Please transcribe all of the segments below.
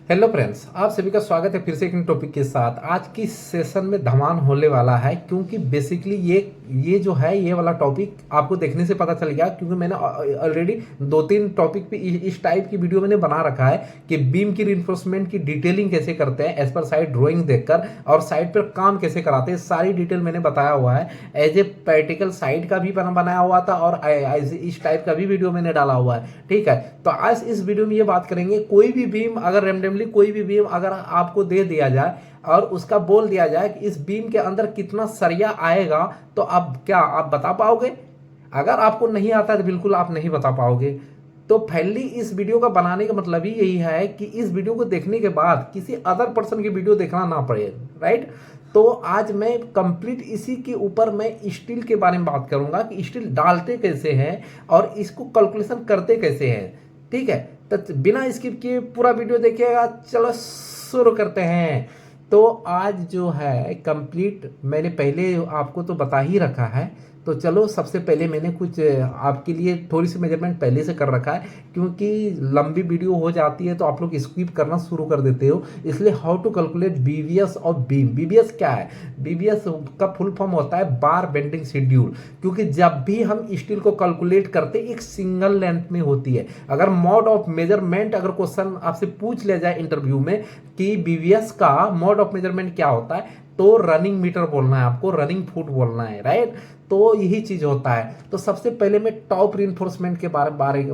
Hello friends, आप सभी का स्वागत है फिर से एक नए टॉपिक के साथ। आज की सेशन में धमाल होने वाला है क्योंकि बेसिकली ये जो है ये वाला टॉपिक आपको देखने से पता चल गया, क्योंकि मैंने ऑलरेडी 2-3 टॉपिक पे इस टाइप की वीडियो मैंने बना रखा है कि बीम की रिइंफोर्समेंट की डिटेलिंग कैसे करते हैं एज पर साइड ड्राइंग देखकर, और साइड पर काम कैसे कराते हैं, सारी डिटेल मैंने बताया हुआ है। एज ए प्रैक्टिकल साइड का भी बनाया हुआ था और इस टाइप का भी वीडियो मैंने डाला हुआ है। ठीक है, तो आज इस वीडियो में ये बात करेंगे, कोई भी बीम अगर रेंडमली कोई भी बीम अगर आपको दे दिया जाए और उसका बोल दिया जाए कि इस बीम के अंदर कितना सरिया आएगा, तो आप बता पाओगे? अगर आपको नहीं आता तो बिल्कुल आप नहीं बता पाओगे। तो फाइनली इस वीडियो का बनाने का मतलब ही यही है कि इस वीडियो को देखने के बाद किसी अदर पर्सन की वीडियो देखना ना पड़े, राइट। तो आज मैं कंप्लीट इसी के ऊपर मैं स्टील के बारे में बात करूंगा कि स्टील डालते कैसे हैं और इसको कैलकुलेशन करते कैसे हैं। ठीक है, तो बिना स्किप किए पूरा वीडियो देखिएगा। चलो शुरू करते हैं। तो आज जो है कंप्लीट मैंने पहले आपको तो बता ही रखा है, तो चलो सबसे पहले मैंने कुछ आपके लिए थोड़ी सी मेजरमेंट पहले से कर रखा है, क्योंकि लंबी वीडियो हो जाती है तो आप लोग स्किप करना शुरू कर देते हो। इसलिए how to calculate BVS of beam. BVS क्या है? बीवीएस का फुल फॉर्म होता है बार बेंडिंग शेड्यूल, क्योंकि जब भी हम स्टील को कैलकुलेट करते एक सिंगल लेंथ में होती है। अगर मोड ऑफ मेजरमेंट अगर क्वेश्चन आपसे पूछ लिया जाए इंटरव्यू में कि बीवीएस का मोड ऑफ मेजरमेंट क्या होता है, तो रनिंग मीटर बोलना है आपको, रनिंग फुट बोलना है, राइट। तो यही चीज होता है। तो सबसे पहले मैं टॉप रिइंफोर्समेंट के बारे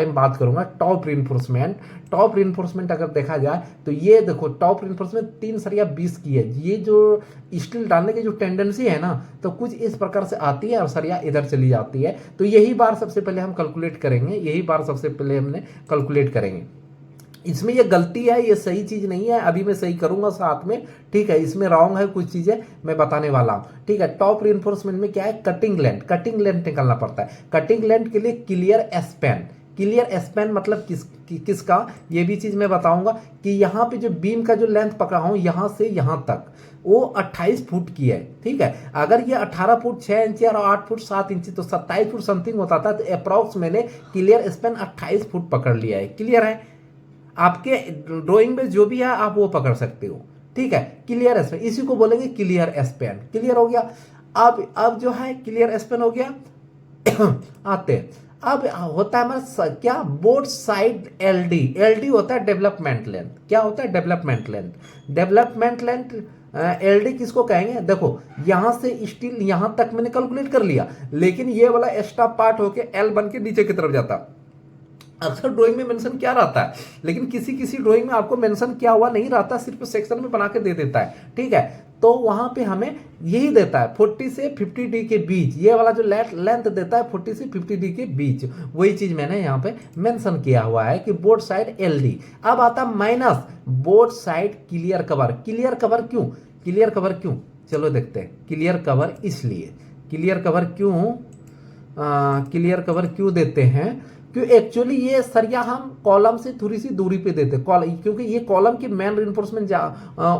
में बात करूंगा। टॉप रिइंफोर्समेंट अगर देखा जाए तो ये देखो, टॉप रिइंफोर्समेंट 3 सरिया 20 की है। ये जो स्टील डालने की जो टेंडेंसी है ना, तो कुछ इस प्रकार से आती है और सरिया इधर चली जाती है। तो यही बार सबसे पहले हम कैलकुलेट करेंगे। इसमें ये गलती है, ये सही चीज नहीं है, अभी मैं सही करूंगा साथ में। ठीक है, इसमें रॉन्ग है, कुछ चीजें मैं बताने वाला हूं। ठीक है, टॉप रिइंफोर्समेंट में क्या है? कटिंग लेंथ निकालना पड़ता है। कटिंग लेंथ के लिए क्लियर स्पैन मतलब किसका, ये भी चीज मैं बताऊंगा कि यहाँ पे जो बीम का जो लेंथ पकड़ा हूं यहां से यहां तक, वो 28 फुट की है। ठीक है, अगर ये 18 फुट 6 इंच और 8 फुट 7 इंच तो 27 फुट समथिंग होता था। तो अप्रॉक्स मैंने क्लियर स्पैन 28 फुट पकड़ लिया है। क्लियर है? आपके ड्राइंग में जो भी है आप वो पकड़ सकते हो। ठीक है, क्लियर स्पैन, इसी को बोलेंगे क्लियर स्पैन। क्लियर हो गया? अब जो है क्लियर स्पैन हो गया। आते हैं, अब होता है हमारा क्या, बोथ साइड एलडी होता है डेवलपमेंट लेंथ। क्या होता है? डेवलपमेंट लेंथ एलडी किसको कहेंगे? देखो, यहां से स्टील यहां तक मैंने कैलकुलेट कर लिया, लेकिन ये वाला एक्स्ट्रा पार्ट होके एल बन के नीचे की तरफ जाता। अक्सर ड्राइंग में मेंशन क्या रहता है, लेकिन किसी ड्राइंग में आपको मेंशन किया हुआ नहीं रहता, सिर्फ सेक्शन में बना के दे देता है। ठीक है, तो वहां पे हमें यही देता है 40 से 50 डी के बीच, ये वाला जो लेंथ देता है 40 से 50 डी के बीच, वही चीज मैंने यहाँ पे मेंशन किया हुआ है कि बोथ साइड एलडी। अब आता minus both side clear cover. Clear cover क्यों? चलो देखते हैं। क्लियर कवर क्यों देते हैं? क्योंकि एक्चुअली ये सरिया हम कॉलम से थोड़ी सी दूरी पे देते हैं, क्योंकि ये कॉलम की मेन रिइंफोर्समेंट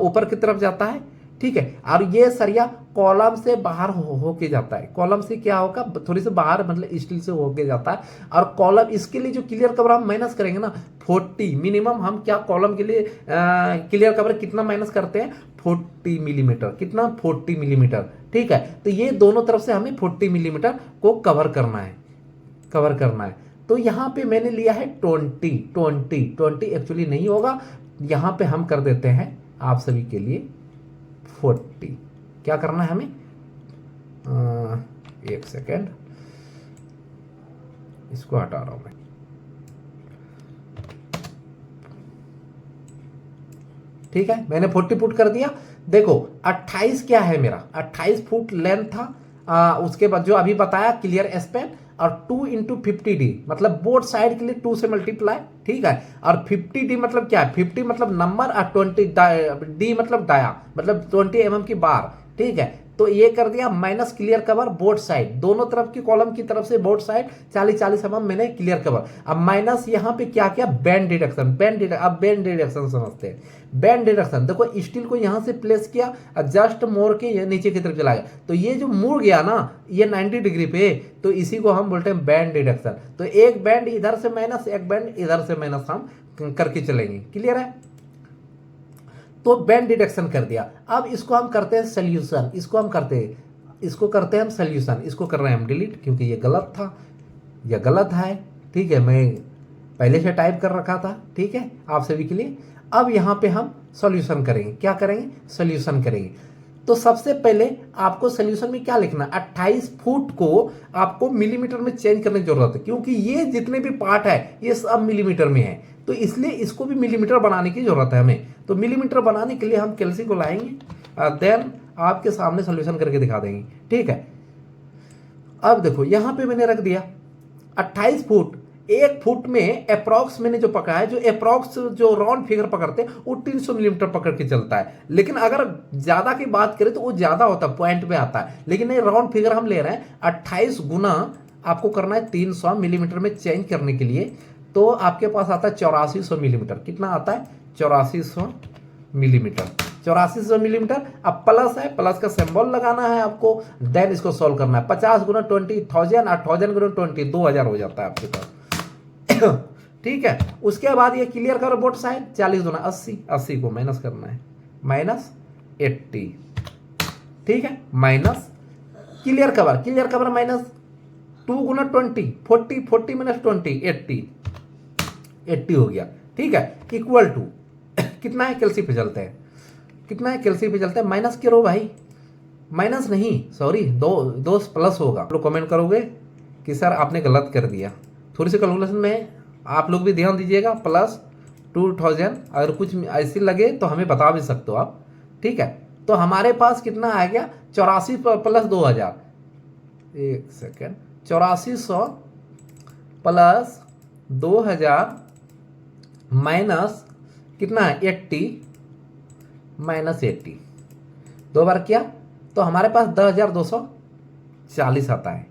ऊपर की तरफ जाता है। ठीक है, और ये सरिया कॉलम से बाहर होके जाता है। कॉलम से क्या होगा, थोड़ी सी बाहर मतलब स्टील से होके जाता है। और कॉलम, इसके लिए जो क्लियर कवर हम माइनस करेंगे ना 40 मिनिमम, हम क्या कॉलम के लिए क्लियर कवर कितना माइनस करते हैं? 40 मिलीमीटर। कितना? 40 मिलीमीटर। ठीक है, तो ये दोनों तरफ से हमें 40 मिलीमीटर को कवर करना है। तो यहां पे मैंने लिया है 20 एक्चुअली नहीं होगा, यहां पे हम कर देते हैं आप सभी के लिए 40। क्या करना है हमें? एक सेकेंड, इसको हटा रहा हूं मैं। ठीक है, मैंने 40 फुट कर दिया। देखो 28 क्या है मेरा, 28 फुट लेंथ था। उसके बाद जो अभी बताया क्लियर स्पैन, और 2 इंटू 50D मतलब बोथ साइड के लिए 2 से मल्टीप्लाई। ठीक है, और 50D मतलब क्या है? 50 मतलब नंबर और 20 डी मतलब डाया, मतलब 20 mm की बार। ठीक है, तो ये कर दिया minus clear cover both side, दोनों तरफ की कॉलम की तरफ से बोथ साइड 40-40 mm मैंने क्लियर कवर। अब माइनस यहाँ पे क्या किया? Band deduction. अब बैंड डिडक्शन समझते हैं। बैंड डिडक्शन देखो, स्टील को यहाँ से प्लेस किया और जस्ट मोड़ के ये नीचे की तरफ चला गया, तो ये जो मुड़ गया ना ये 90 डिग्री पे, तो इसी को हम बोलते हैं बैंड डिडक्शन। तो एक बैंड इधर से माइनस, एक बैंड इधर से माइनस हम करके चलेंगे। क्लियर है? तो बैंड डिडक्शन कर दिया। अब इसको हम करते हैं सोल्यूशन, इसको करते हैं हम सोल्यूशन, इसको कर रहे हैं हम डिलीट क्योंकि ये गलत था, यह गलत है। ठीक है, मैं पहले से टाइप कर रखा था। ठीक है, आप सभी के लिए। अब यहाँ पे हम सॉल्यूशन करेंगे। क्या करेंगे? सॉल्यूशन करेंगे। तो सबसे पहले आपको सॉल्यूशन में क्या लिखना, 28 फुट को आपको मिलीमीटर में चेंज करने की जरूरत है, क्योंकि ये जितने भी पार्ट है ये सब मिलीमीटर में है, तो इसलिए इसको भी मिलीमीटर बनाने की जरूरत है हमें। तो मिलीमीटर बनाने के लिए हम कैलसी को लाएंगे, देन आपके सामने सॉल्यूशन करके दिखा देंगे। ठीक है, अब देखो यहाँ पे मैंने रख दिया 28 फुट। 1 फुट में अप्रॉक्स मैंने जो पकड़ा है, जो अप्रॉक्स जो राउंड फिगर पकड़ते हैं वो 300 मिलीमीटर पकड़ के चलता है। लेकिन अगर ज्यादा की बात करें तो वो ज्यादा होता है, पॉइंट में आता है। लेकिन ये राउंड फिगर हम ले रहे हैं 28 गुना आपको करना है 300 मिलीमीटर में चेंज करने के लिए। तो आपके पास आता है 8400 मिलीमीटर। कितना आता है? 8400 मिलीमीटर। 8400 मिलीमीटर। अब प्लस है, प्लस का सिंबल लगाना है आपको, देन इसको सॉल्व करना है। 50 गुना 20,000 और 1000 गुना 20, 2000 हो जाता है आपके पास। ठीक है, उसके बाद ये क्लियर करो बोथ साइड। 40 गुना 80, 80 को माइनस करना है, माइनस 80। ठीक है, माइनस क्लियर कवर माइनस 2 गुना 20, 40, 40 माइनस 20, 80, 80 हो गया। ठीक है, इक्वल टू कितना है? कैलसी पे चलते हैं, कितना है? कैलसी पे चलते हैं, माइनस करो भाई, माइनस नहीं सॉरी, दो प्लस होगा। आप लोग कमेंट करोगे कि सर आपने गलत कर दिया। थोड़ी सी कैलकुलेशन में आप लोग भी ध्यान दीजिएगा। प्लस 2000, अगर कुछ ऐसी लगे तो हमें बता भी सकते हो आप। ठीक है, तो हमारे पास कितना आ गया? 84 प्लस 2000, एक सेकेंड, 8400 प्लस 2000 माइनस कितना है? 80 माइनस 80, 2 बार किया तो हमारे पास 10,240 आता है।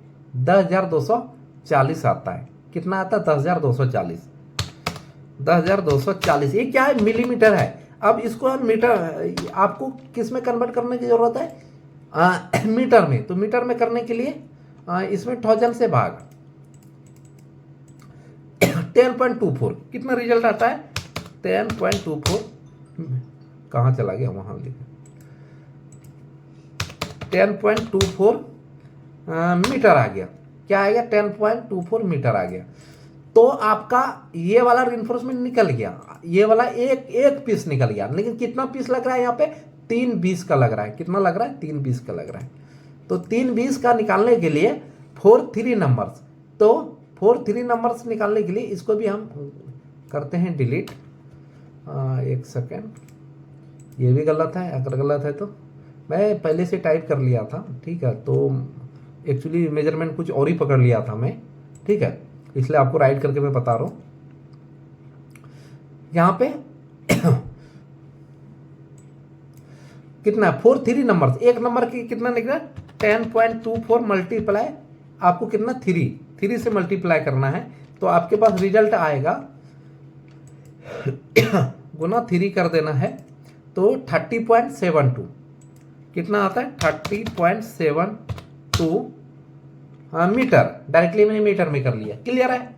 10,240 आता है। कितना आता है? 10,240। 10,240 ये क्या है? मिलीमीटर है। अब इसको हम मीटर, आपको किस में कन्वर्ट करने की जरूरत है? मीटर में। तो मीटर में करने के लिए इसमें 1000 से भाग 10.24, कितना रिजल्ट आता है? 10.24, कहाँ चला गया? वहां लिखा 10.24 मीटर आ गया। क्या आ गया? 10.24 मीटर आ गया। तो आपका ये वाला रिइंफोर्समेंट निकल गया, ये वाला एक पीस निकल गया। लेकिन कितना पीस लग रहा है यहाँ पे? 320 का लग रहा है। कितना लग रहा है? 320 का लग रहा है। तो 320 का निकालने के लिए 4 3 नंबर्स, तो 4 3 नंबर्स निकालने के लिए इसको भी हम करते हैं डिलीट। एक सेकेंड, ये भी गलत है। अगर गलत है तो मैं पहले से टाइप कर लिया था। ठीक है, तो एक्चुअली मेजरमेंट कुछ और ही पकड़ लिया था मैं। ठीक है, इसलिए आपको राइट करके मैं बता रहा हूँ। यहाँ पे कितना? 4 3 नंबर, एक नंबर की कितना निकला? 10.24 मल्टीप्लाई आपको कितना? 3 से मल्टीप्लाई करना है। तो आपके पास रिजल्ट आएगा गुना 3 कर देना है, तो 30.72 कितना आता है? 30.72 मीटर। डायरेक्टली मैंने मीटर में कर लिया। क्लियर है?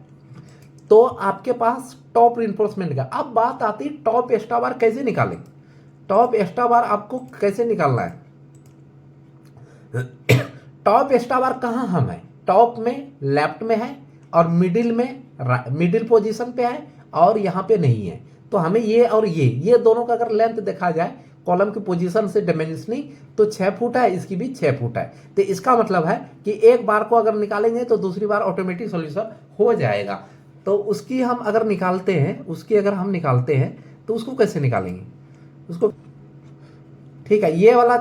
तो आपके पास टॉप रिइंफोर्समेंट का। अब बात आती है टॉप एक्स्ट्रा बार कैसे निकालें। टॉप एक्स्ट्रा बार आपको कैसे निकालना है? टॉप एक्स्ट्रा बार कहाँ हम है? टॉप में लेफ्ट में है और मिडिल पोजीशन पे है और यहाँ पे नहीं है। तो हमें ये और ये दोनों का अगर लेंथ देखा जाए कॉलम की पोजीशन से डायमेंशनिंग, तो 6 फुट है, इसकी भी 6 फुट है। तो इसका मतलब है कि एक बार को अगर निकालेंगे तो दूसरी बार ऑटोमेटिक सॉल्यूशन हो जाएगा। तो उसकी हम अगर निकालते हैं तो उसको कैसे निकालेंगे उसको? ठीक है, ये वाला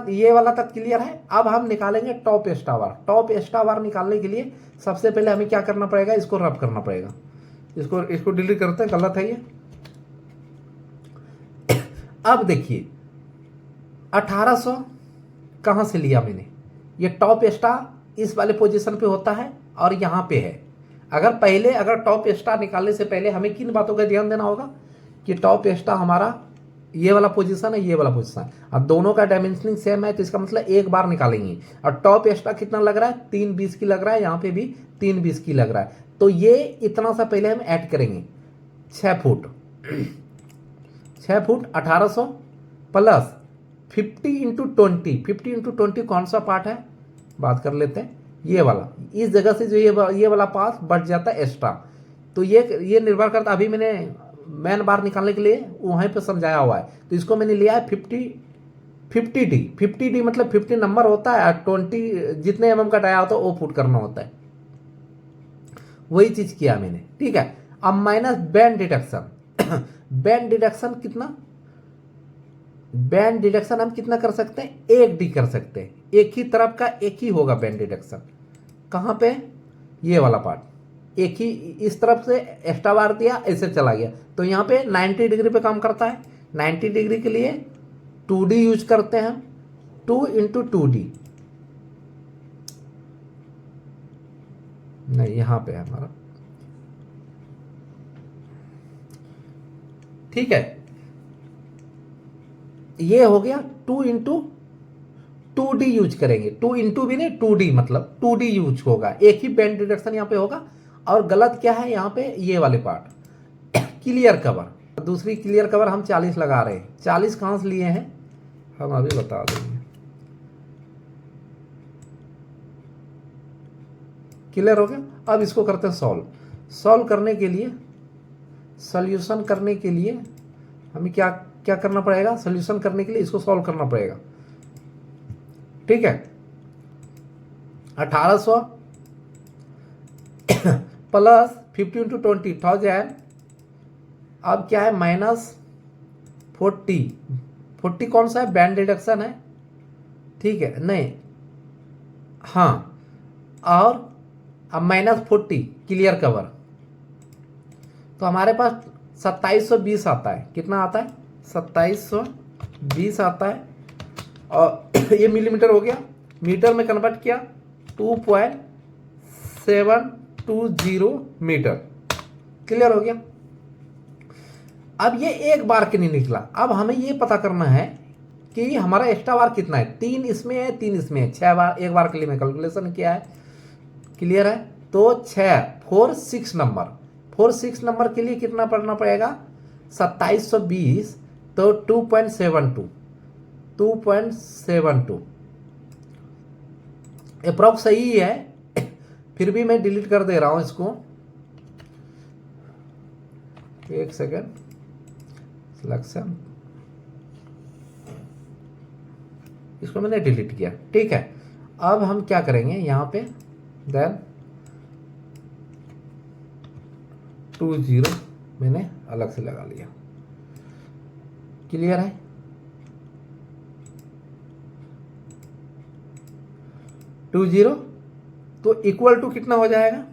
तक क्लियर है। अब हम निकालेंगे टॉप एक्स्ट्रा बार। टॉप एक्स्ट्रा बार निकालने के लिए सबसे पहले हमें क्या करना पड़ेगा? इसको रब करना पड़ेगा। इसको डिलीट करते हैं, गलत है ये। अब देखिए 1800 कहां से लिया मैंने? ये टॉप एक्स्ट्रा इस वाले पोजीशन पे होता है और यहां पे है। अगर टॉप एक्स्ट्रा निकालने से पहले हमें किन बातों का ध्यान देना होगा कि टॉप एक्स्ट्रा हमारा ये वाला पोजीशन है, ये वाला पोजीशन। अब दोनों का डायमेंशनिंग सेम है, तो इसका मतलब एक बार निकालेंगे। और टॉप एक्स्ट्रा कितना लग रहा है? 320 की लग रहा है, यहाँ पे भी 320 की लग रहा है। तो ये इतना सा पहले हम ऐड करेंगे, 6 फुट 1800 प्लस 50 × 20, 50 × 20 कौन सा पार्ट है, बात कर लेते हैं। ये वाला, इस जगह से जो ये वाला पार्ट बढ़ जाता है एक्स्ट्रा। तो ये निर्भर करता, अभी मैंने मैन बार निकालने के लिए वहीं पे समझाया हुआ है। तो इसको मैंने लिया है 50D मतलब 50 नंबर होता है, और 20 जितने mm का डाया होता है वो पुट करना होता है। वही चीज किया मैंने, ठीक है। अब minus band deduction. Band deduction कितना, बैंड डिडक्शन हम कितना कर सकते हैं, 1D कर सकते हैं। एक ही तरफ का एक ही होगा बैंड डिडक्शन। कहाँ पे, ये वाला पार्ट एक ही, इस तरफ से एक्स्ट्रा बार दिया, ऐसे चला गया। तो यहाँ पे 90 डिग्री पे काम करता है। 90 डिग्री के लिए 2D यूज करते हैं, 2 × 2D। नहीं, यहाँ पे है हमारा, ठीक है। ये हो गया 2 × 2D यूज करेंगे। 2 × भी नहीं, 2D मतलब 2D यूज होगा। एक ही बैंड डिडक्शन यहाँ पे होगा। और गलत क्या है यहाँ पे, ये वाले पार्ट क्लियर कवर। दूसरी क्लियर कवर हम 40 लगा रहे हैं। 40 कहाँ से लिए हैं हम अभी बता देंगे। क्लियर हो गया। अब इसको करते हैं सॉल्व। सॉल्व करने के लिए, सॉल्यूशन करने के लिए हमें क्या क्या करना पड़ेगा, सॉल्यूशन करने के लिए इसको सॉल्व करना पड़ेगा, ठीक है। 1800 प्लस 50 × 20 1000। अब क्या है, -40। 40 कौन सा है, बैंड रिडक्शन है, ठीक है, नहीं, हाँ। और अब -40 क्लियर कवर। तो हमारे पास 2720 आता है। कितना आता है, 2720 आता है। और ये मिलीमीटर हो गया, मीटर में कन्वर्ट किया 2.720 मीटर। क्लियर हो गया। अब ये एक बार के नहीं निकला। अब हमें ये पता करना है कि हमारा एक्स्ट्रा बार कितना है। 3 इसमें है, 3 इसमें है, 6 बार। एक बार के लिए मैं कैलकुलेशन किया है, क्लियर है। तो 6 नंबर 6 नंबर के लिए कितना पढ़ना पड़ेगा, 2720। तो 2.72 अप्रॉक्स सही है। फिर भी मैं डिलीट कर दे रहा हूं इसको, एक सेकेंड, सिलेक्शन, इसको मैंने डिलीट किया, ठीक है। अब हम क्या करेंगे, यहाँ पे देन 20 मैंने अलग से लगा लिया, क्लियर है। तो इक्वल टू कितना हो जाएगा,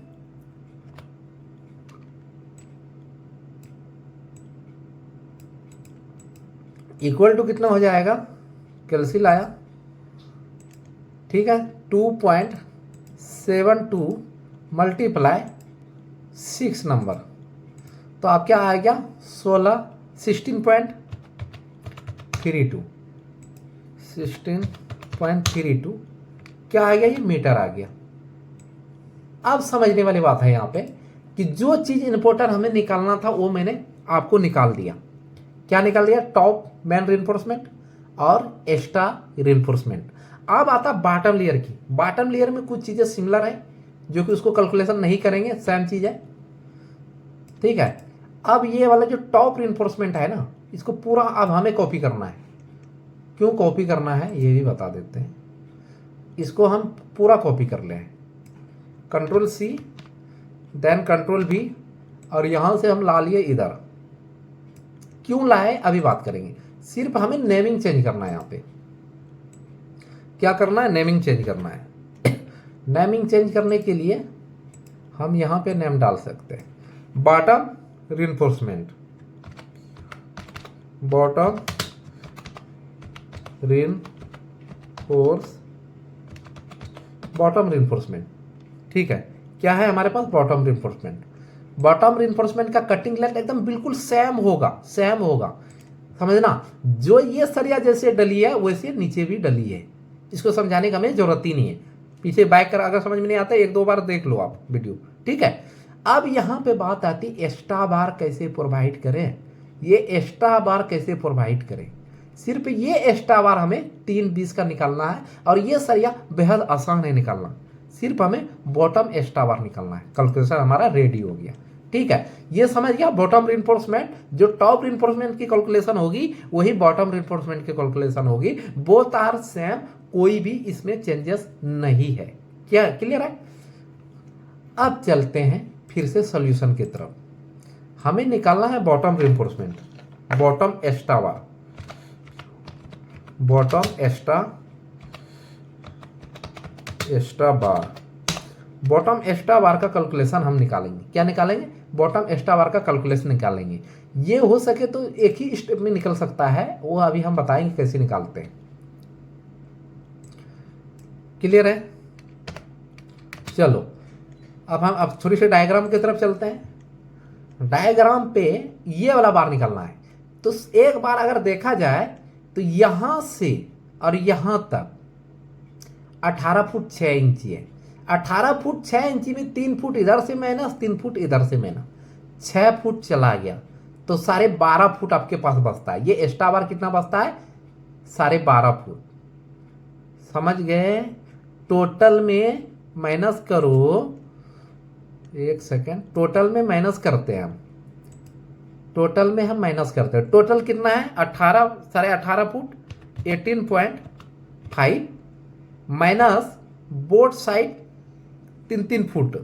इक्वल टू कितना हो जाएगा, कैलसी लाया, ठीक है। 2.72 मल्टीप्लाई 6 नंबर, तो आप क्या आ गया 16.32 क्या आ गया, ये मीटर आ गया। अब समझने वाली बात है यहाँ पे कि जो चीज इंपोर्टेंट हमें निकालना था वो मैंने आपको निकाल दिया। क्या निकाल दिया, टॉप मैन रिइंफोर्समेंट और एक्स्ट्रा रिइंफोर्समेंट। अब आता बॉटम लेयर की। बॉटम लेयर में कुछ चीजें सिमिलर है जो कि उसको कैलकुलेशन नहीं करेंगे, सेम चीज है, ठीक है। अब ये वाला जो टॉप रिइंफोर्समेंट है ना, इसको पूरा अब हमें कॉपी करना है। क्यों कॉपी करना है ये भी बता देते हैं। इसको हम पूरा कॉपी कर लें, Ctrl+C देन Ctrl+V, और यहां से हम ला लिए इधर। क्यों लाए अभी बात करेंगे। सिर्फ हमें नेमिंग चेंज करना है। यहाँ पे क्या करना है, नेमिंग चेंज करना है। नेमिंग चेंज करने के लिए हम यहाँ पे नेम डाल सकते हैं, बॉटम रिइंफोर्समेंट, बॉटम रिइंफोर्समेंट, ठीक है। क्या है हमारे पास, बॉटम रिइंफोर्समेंट। बॉटम रिइंफोर्समेंट का कटिंग लेंथ एकदम बिल्कुल सेम होगा, समझना। जो ये सरिया जैसे डली है वैसे नीचे भी डली है। इसको समझाने का हमें जरूरत ही नहीं है। पीछे बैक कर, अगर समझ में नहीं आता 1-2 बार देख लो आप वीडियो, ठीक है। अब यहाँ पे बात आती एक्स्ट्रा बार कैसे प्रोवाइड करें। ये एक्स्ट्रा बार कैसे प्रोवाइड करें, सिर्फ ये एक्स्ट्रा बार हमें 3 20 का निकालना है और ये सरिया बेहद आसान है निकालना। सिर्फ हमें बॉटम एक्स्ट्रा बार निकालना है, कैलकुलेशन हमारा रेडी हो गया। ठीक है, ये समझ गया बॉटम रिइंफोर्समेंट। जो टॉप रिइंफोर्समेंट की कैलकुलेशन होगी वही बॉटम रिइंफोर्समेंट की कैलकुलेशन होगी। बोथ आर सेम, कोई भी इसमें चेंजेस नहीं है। क्या क्लियर है? अब चलते हैं फिर से सॉल्यूशन की तरफ। हमें निकालना है बॉटम रिइंफोर्समेंट, बॉटम एक्स्ट्रा बार, बॉटम एक्स्ट्रा बार। बॉटम एक्स्ट्रा बार का कैलकुलेशन हम निकालेंगे। क्या निकालेंगे? बॉटम एक्स्ट्रा बार का कैलकुलेशन निकालेंगे। ये हो सके तो एक ही स्टेप में निकल सकता है, वो अभी हम बताएंगे कैसे निकालते हैं। क्लियर है? चलो अब थोड़ी सी डायग्राम की तरफ चलते हैं। डायग्राम पे ये वाला बार निकालना है। तो एक बार अगर देखा जाए तो यहां से और यहां तक 18 फुट 6 इंची है। 18 फुट 6 इंची में 3 फुट इधर से माइनस 3 फुट इधर से माइनस 6 फुट चला गया, तो 12.5 फुट आपके पास बचता है। ये एक्स्ट्रा बार कितना बचता है? 12.5 फुट। समझ गए? टोटल में माइनस करो, एक सेकेंड, टोटल में माइनस करते हैं हम। टोटल में हम माइनस करते हैं। टोटल कितना है? 18, 18.5 foot 18.5 minus both side 3 foot,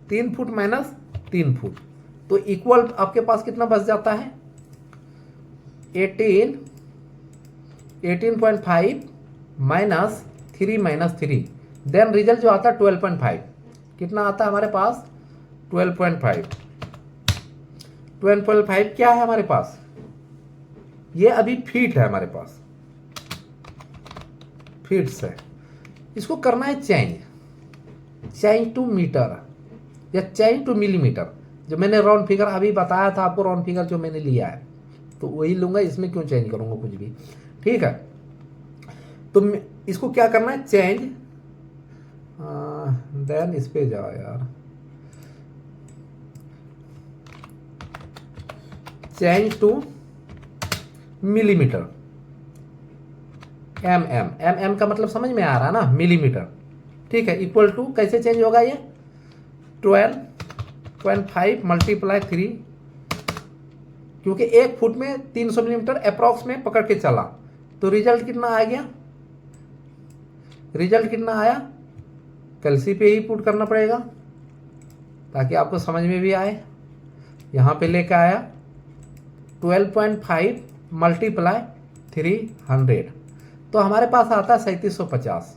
3 foot minus 3 foot, तो इक्वल आपके पास कितना बच जाता है? 18.5 माइनस 3 देन रिजल्ट जो आता है 12.5। कितना आता है हमारे पास? 12.5। 12.5 क्या है हमारे पास? ये अभी फीट है हमारे पास, फीट से इसको करना है चेंज टू मीटर या चेंज टू मिलीमीटर। जो मैंने राउंड फिगर अभी बताया था आपको, राउंड फिगर जो मैंने लिया है तो वही लूंगा, इसमें क्यों चेंज करूंगा कुछ भी। ठीक है, तो इसको क्या करना है? चेंज, देन इस पे जाओ यार, चेंज टू मिलीमीटर। एम का मतलब समझ में आ रहा है ना? मिलीमीटर। ठीक है, इक्वल टू कैसे चेंज होगा ये? 12.5 मल्टीप्लाई 3, क्योंकि 1 फुट में 300 मिलीमीटर अप्रॉक्स में पकड़ के चला, तो रिजल्ट कितना आ गया? रिजल्ट कितना आया? कैलसी पे ही पुट करना पड़ेगा ताकि आपको समझ में भी आए। यहां पे लेके आया 12.5 मल्टीप्लाई 300, तो हमारे पास आता है 3750।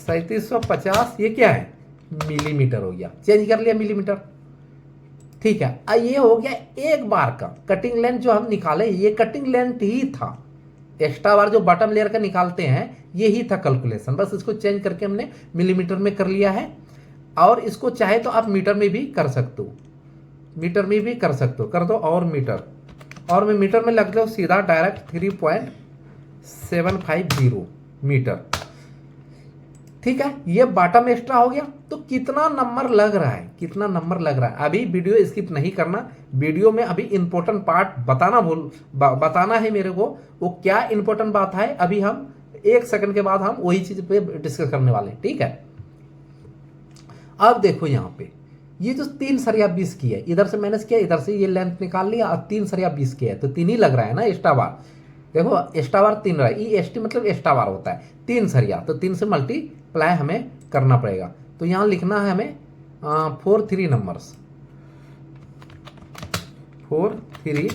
3750 ये क्या है? मिलीमीटर हो गया। चेंज कर लिया मिलीमीटर। ठीक है, ये हो गया एक बार का कटिंग लेंथ जो हम निकाले, ये कटिंग लेंथ ही था। एक्स्ट्रा बार जो बॉटम लेयर का निकालते हैं यही था कैलकुलेशन, बस इसको चेंज करके हमने मिलीमीटर में कर लिया है। और इसको चाहे तो आप मीटर में भी कर सकते हो, मीटर में भी कर सकते हो, कर दो और मीटर, और मैं मीटर में लग दो सीधा डायरेक्ट 3.750 मीटर। ठीक है, ये बॉटम एक्स्ट्रा हो गया। तो कितना नंबर लग रहा है, कितना नंबर लग रहा है? अभी वीडियो स्किप नहीं करना, वीडियो में अभी इंपॉर्टेंट पार्ट बताना है मेरे को। वो क्या इंपॉर्टेंट बात है अभी हम 1 सेकंड के बाद हम वही चीज पे डिस्कस करने वाले हैं। ठीक है, अब देखो यहाँ पे ये जो 3 सरिया 20 की है, इधर से माइनस किया, इधर से ये लेंथ निकाल लिया, और 3 सरिया 20 की है, तो 3 ही लग रहा है ना एक्स्ट्रा बार। देखो एक्स्ट्रा बार 3 रहा है, ई एस टी मतलब एक्स्ट्रा बार होता है 3 सरिया, तो 3 से मल्टीप्लाई हमें करना पड़ेगा। तो यहाँ लिखना है हमें 4 3 नंबर्स, 4 3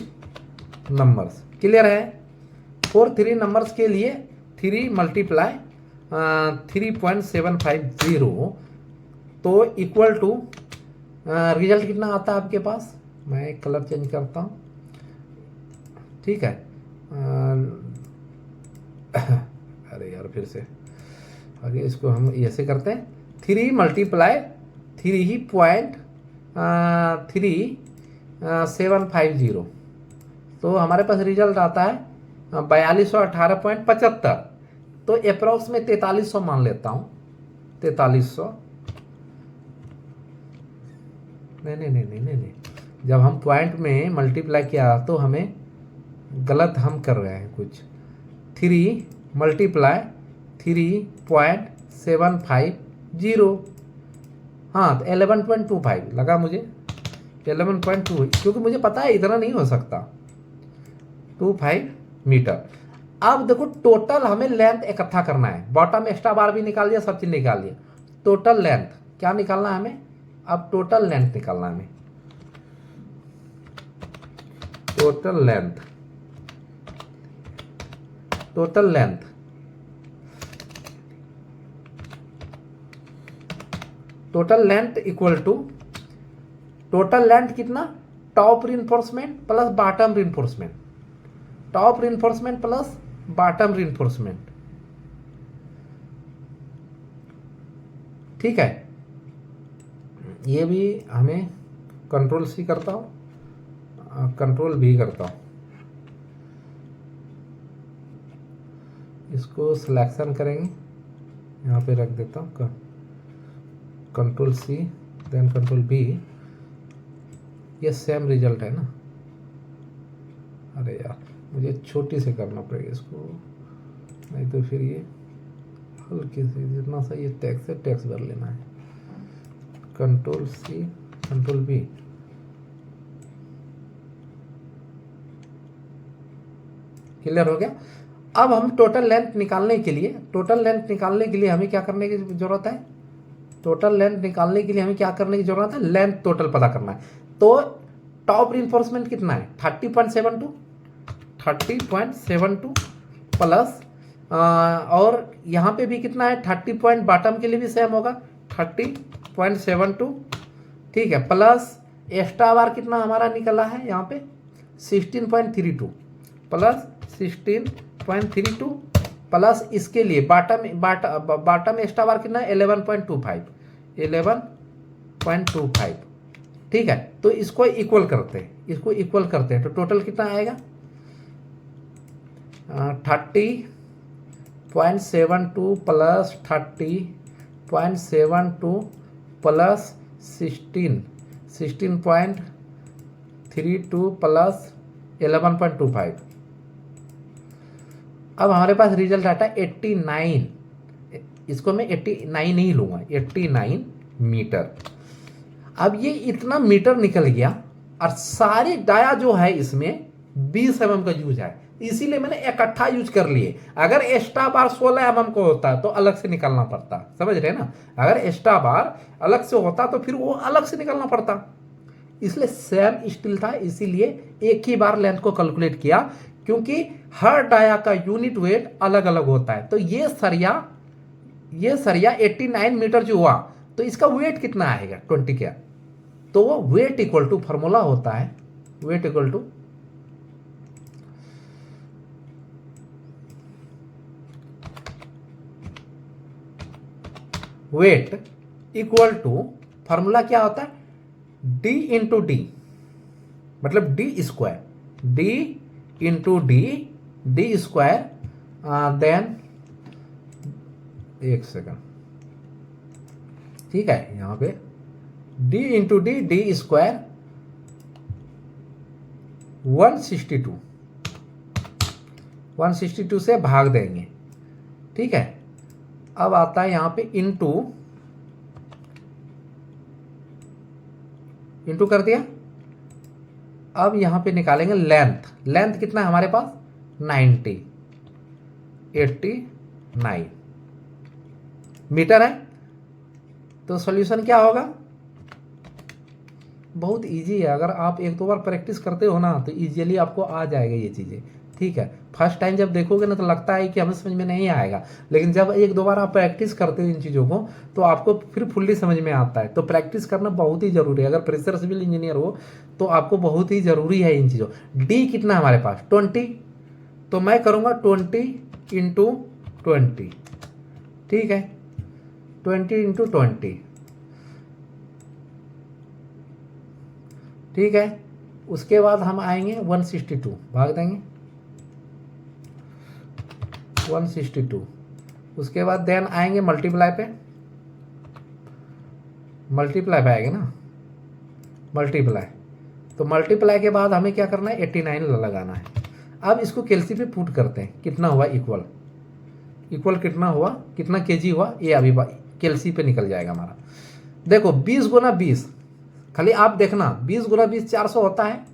नंबर्स। क्लियर है? 4 3 नंबर्स के लिए 3 मल्टीप्लाई 3.750, तो इक्वल टू रिजल्ट कितना आता है आपके पास? मैं कलर चेंज करता हूँ। ठीक है, अरे यार फिर से आगे इसको हम ऐसे करते हैं, 3 मल्टीप्लाई 3.750, तो हमारे पास रिजल्ट आता है 4218.75। तो अप्रॉक्स में 4300 मान लेता हूँ, 4300। नहीं, जब हम पॉइंट में मल्टीप्लाई किया तो हमें गलत हम कर रहे हैं कुछ। 3 मल्टीप्लाई 3.750, हाँ तो 11.25 लगा मुझे, 11.2, क्योंकि मुझे पता है इतना नहीं हो सकता, 25 मीटर। अब देखो टोटल हमें लेंथ इकट्ठा करना है, बॉटम एक्स्ट्रा बार भी निकाल दिया, सब चीज निकाल लिया, टोटल लेंथ क्या निकालना है हमें, अब टोटल लेंथ निकालना है हमें, total length, total length, total length equal to, total length कितना, top reinforcement plus bottom reinforcement, top reinforcement plus bottom reinforcement, ठीक है। ये भी हमें कंट्रोल सी करता हूँ, कंट्रोल भी करता हूँ, इसको सिलेक्शन करेंगे, यहाँ पे रख देता हूँ, control C then control B, ये सेम रिजल्ट है ना। अरे यार मुझे छोटी से करना पड़ेगा इसको, नहीं तो फिर ये हल्की से जितना सा ये टैक्स है टैक्स भर लेना है, control C control B, clear हो गया। अब हम टोटल लेंथ निकालने के लिए, टोटल लेंथ निकालने के लिए हमें क्या करने की जरूरत है, टोटल लेंथ निकालने के लिए हमें क्या करने की जरूरत है, लेंथ टोटल पता करना है। तो टॉप रिइंफोर्समेंट कितना है 30.72, 30.72 प्लस और यहाँ पे भी कितना है 30 पॉइंट, बॉटम के लिए भी सेम होगा 30.72, ठीक है, प्लस एक्स्ट्रा बार कितना हमारा निकला है यहाँ पे 16.32 प्लस 16.32 प्लस इसके लिए बॉटम एक्स्ट्रा बार कितना है 11.25, ठीक है। तो इसको इक्वल करते हैं, इसको इक्वल करते हैं, तो टोटल कितना आएगा 30.72 प्लस 30.72 प्लस 16.32 प्लस 11.25, अब हमारे पास रिजल्ट आता है 89, इसको मैं 89 नहीं लूँगा, 89 मीटर। अब ये इतना मीटर निकल गया और सारे डाया जो है इसमें 20 mm का यूज है, इसीलिए मैंने इकट्ठा यूज कर लिए। अगर एक्स्ट्रा बार 16 mm को होता तो अलग से निकालना पड़ता, समझ रहे ना, अगर एक्स्ट्रा बार अलग से होता तो फिर वो अलग से निकालना पड़ता, इसलिए सेम स्टिल था, इसीलिए एक ही बार लेंथ को कैलकुलेट किया, क्योंकि हर डाया का यूनिट वेट अलग अलग होता है। तो ये सरिया 89 मीटर जो हुआ, तो इसका वेट कितना आएगा 20 का, तो वो वेट इक्वल टू फॉर्मूला होता है, वेट इक्वल टू फार्मूला क्या होता है, d इंटू डी, मतलब D square, d into D square, then एक सेकंड, ठीक है, यहां पे d इंटू डी स्क्वायर 162 से भाग देंगे, ठीक है। अब आता है यहां पे इंटू कर दिया। अब यहां पे निकालेंगे लेंथ कितना है हमारे पास 89 मीटर है। तो सॉल्यूशन क्या होगा, बहुत इजी है, अगर आप एक दो बार प्रैक्टिस करते हो ना तो इजीली आपको आ जाएगा ये चीज़ें, ठीक है। फर्स्ट टाइम जब देखोगे ना तो लगता है कि हमें समझ में नहीं आएगा, लेकिन जब एक दो बार आप प्रैक्टिस करते हो इन चीज़ों को तो आपको फिर फुल्ली समझ में आता है। तो प्रैक्टिस करना बहुत ही ज़रूरी है, अगर प्रेशर सिविल इंजीनियर हो तो आपको बहुत ही ज़रूरी है इन चीज़ों। डी कितना हमारे पास 20, तो मैं करूँगा 20 इंटू 20, ठीक है, 20 इंटू 20, ठीक है। उसके बाद हम आएंगे 162, भाग देंगे 162, उसके बाद देन आएंगे मल्टीप्लाई पे आएगा ना, मल्टीप्लाई, तो मल्टीप्लाई के बाद हमें क्या करना है 89 लगाना है। अब इसको कैलसी पे पुट करते हैं, कितना हुआ इक्वल, इक्वल कितना हुआ, कितना केजी हुआ, ये अभी कैलसी पे निकल जाएगा हमारा। देखो 20 गुना 20, खाली आप देखना 20 गुना 20 400 होता है,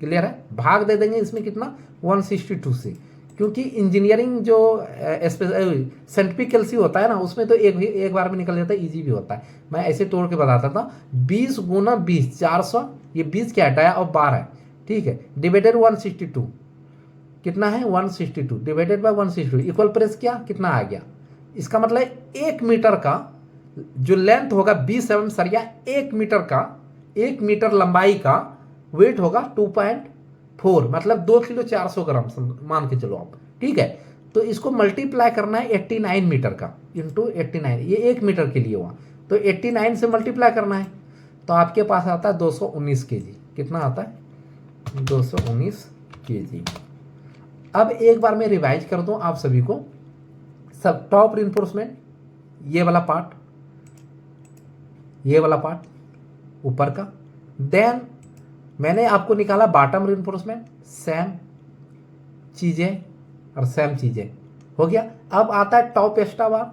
क्लियर है। भाग दे देंगे इसमें कितना 162 से, क्योंकि इंजीनियरिंग जो साइंटिफिक कैलसी होता है ना, उसमें तो एक बार में निकल जाता है, इजी भी होता है। मैं ऐसे तोड़ के बताता था, 20 गुना 20 400, ये 20 क्या हटाया और 12 है, ठीक है, डिवाइडेड 162 कितना है 162 डिवाइडेड बाय 162 इक्वल प्रेस किया, कितना आ गया। इसका मतलब 1 मीटर का जो लेंथ होगा 20 mm सरिया, 1 मीटर का, 1 मीटर लंबाई का वेट होगा 2.4, मतलब 2 किलो 400 ग्राम मान के चलो आप, ठीक है। तो इसको मल्टीप्लाई करना है 89 मीटर का इंटू 89, ये 1 मीटर के लिए हुआ, तो 89 से मल्टीप्लाई करना है, तो आपके पास आता है 219 केजी। कितना आता है 219 केजी। अब एक बार मैं रिवाइज कर दूं आप सभी को, सब टॉप रिइंफोर्समेंट ये वाला पार्ट, ये वाला पार्ट ऊपर का, देन मैंने आपको निकाला बॉटम रिइंफोर्समेंट, सेम चीजें और सेम चीजें हो गया। अब आता है टॉप एक्स्ट्रा बार,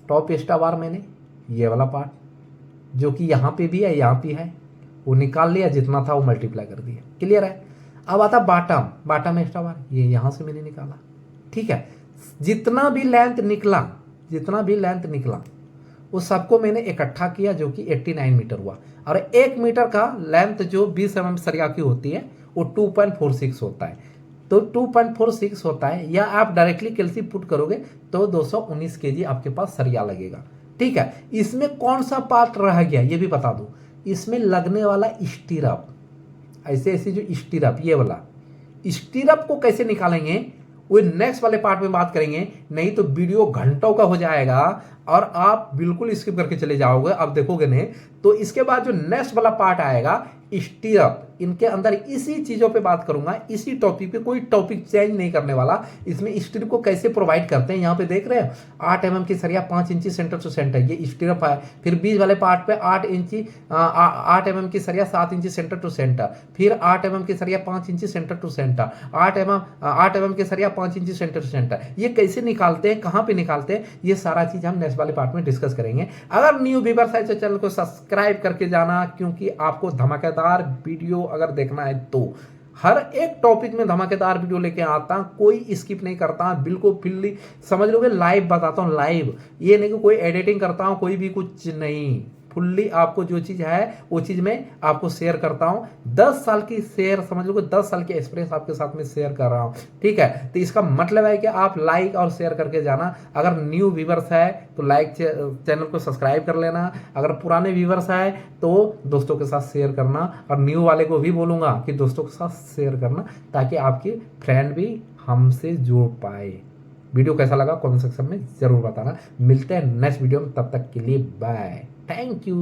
टॉप एक्स्ट्रा बार मैंने ये वाला पार्ट जो कि यहाँ पे भी है यहाँ पे है, वो निकाल लिया, जितना था वो मल्टीप्लाई कर दिया, क्लियर है। अब आता बॉटम, बॉटम एक्स्ट्रा बार ये यहाँ से मैंने निकाला, ठीक है। जितना भी लेंथ निकला, जितना भी लेंथ निकला उस सबको मैंने इकट्ठा किया, जो कि 89 मीटर हुआ। और 1 मीटर का लेंथ जो 20 mm सरिया की होती है वो 2.46 होता है, तो 2.46 होता है, या आप डायरेक्टली कैलसी पुट करोगे तो 219 केजी आपके पास सरिया लगेगा, ठीक है। इसमें कौन सा पार्ट रह गया ये भी बता दूं, इसमें लगने वाला स्टीरअप, ऐसे ऐसे जो स्टीरअप, ये वाला स्टीरअप को कैसे निकालेंगे वो नेक्स्ट वाले पार्ट में बात करेंगे, नहीं तो वीडियो घंटों का हो जाएगा और आप बिल्कुल स्किप करके चले जाओगे, आप देखोगे नहीं। तो इसके बाद जो नेक्स्ट वाला पार्ट आएगा स्टीरअप, इनके अंदर इसी चीजों पे बात करूंगा, इसी टॉपिक पे, कोई टॉपिक चेंज नहीं करने वाला। इसमें स्टीरअप को कैसे प्रोवाइड करते हैं, यहाँ पे देख रहे हैं 8 mm की सरिया 5 इंची सेंटर टू सेंटर, ये स्टीरअप है। फिर बीच वाले पार्ट पे 8 mm की सरिया 7 इंची सेंटर टू सेंटर, फिर 8 mm की सरिया 5 इंची सेंटर टू सेंटर, 8 mm की सरिया 5 इंची सेंटर टू सेंटर। ये कैसे निकालते हैं, कहाँ पे निकालते हैं, ये सारा चीज हम नेक्स्ट वाले पार्ट में डिस्कस करेंगे। अगर न्यू व्यूअर्स है तो चैनल को सब्सक्राइब करके जाना, क्योंकि आपको धमाकेदार वीडियो अगर देखना है तो हर एक टॉपिक में धमाकेदार वीडियो लेके आता हूं, कोई स्किप नहीं करता, बिल्कुल फुल्ली समझ लोगे, लाइव बताता हूं, लाइव, ये नहीं कि कोई एडिटिंग करता हूं, कोई भी कुछ नहीं, फुल्ली आपको जो चीज है वो चीज मैं आपको शेयर करता हूं। 10 साल की शेयर समझ लो, 10 साल की एक्सपीरियंस आपके साथ में शेयर कर रहा हूं, ठीक है। तो इसका मतलब है कि आप लाइक और शेयर करके जाना। अगर न्यू व्यूअर्स है तो लाइक, चैनल को सब्सक्राइब कर लेना, अगर पुराने व्यूअर्स है तो दोस्तों के साथ शेयर करना, और न्यू वाले को भी बोलूंगा कि दोस्तों के साथ शेयर करना, ताकि आपके फ्रेंड भी हमसे जुड़ पाए। वीडियो कैसा लगा कमेंट सेक्शन में जरूर बताना। मिलते हैं नेक्स्ट वीडियो में, तब तक के लिए बाय, थैंक यू।